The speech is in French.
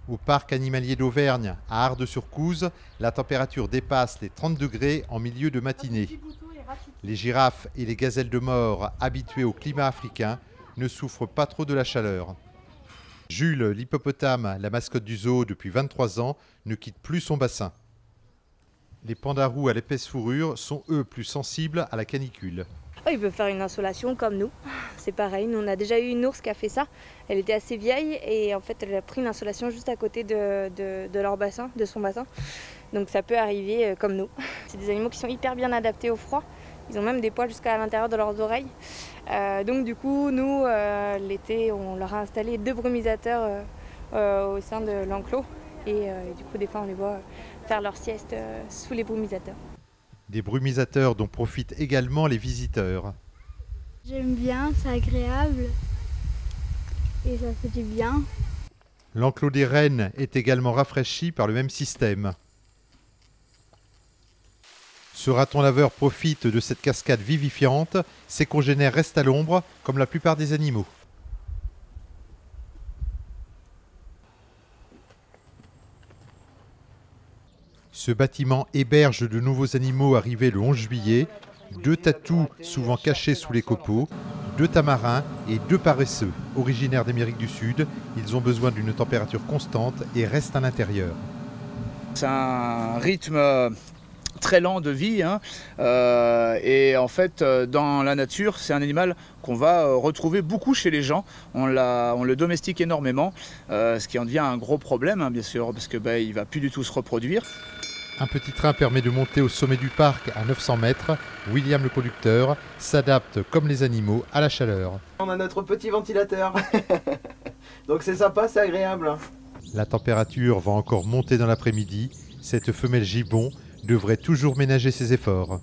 Au parc animalier d'Auvergne, à Ardes-sur-Couze, la température dépasse les 30 degrés en milieu de matinée. Les girafes et les gazelles de Maure, habituées au climat africain, ne souffrent pas trop de la chaleur. Jules, l'hippopotame, la mascotte du zoo depuis 23 ans, ne quitte plus son bassin. Les pandarous à l'épaisse fourrure sont eux plus sensibles à la canicule. Oh, il peut faire une insolation comme nous, c'est pareil, nous on a déjà eu une ours qui a fait ça, elle était assez vieille et en fait elle a pris une insolation juste à côté de leur bassin, de son bassin, donc ça peut arriver comme nous. C'est des animaux qui sont hyper bien adaptés au froid, ils ont même des poils jusqu'à l'intérieur de leurs oreilles, donc du coup nous l'été on leur a installé 2 brumisateurs au sein de l'enclos et du coup des fois on les voit faire leur sieste sous les brumisateurs. Des brumisateurs dont profitent également les visiteurs. J'aime bien, c'est agréable et ça fait du bien. L'enclos des rennes est également rafraîchi par le même système. Ce raton laveur profite de cette cascade vivifiante. Ses congénères restent à l'ombre, comme la plupart des animaux. Ce bâtiment héberge de nouveaux animaux arrivés le 11 juillet, 2 tatous souvent cachés sous les copeaux, 2 tamarins et 2 paresseux. Originaires d'Amérique du Sud, ils ont besoin d'une température constante et restent à l'intérieur. C'est un rythme très lent de vie, hein. Et en fait dans la nature c'est un animal qu'on va retrouver beaucoup chez les gens, on le domestique énormément, ce qui en devient un gros problème, hein, bien sûr, parce que il va plus du tout se reproduire. Un petit train permet de monter au sommet du parc à 900 mètres. William, le conducteur, s'adapte comme les animaux à la chaleur. On a notre petit ventilateur, donc c'est sympa, c'est agréable. La température va encore monter dans l'après-midi. Cette femelle gibbon devrait toujours ménager ses efforts.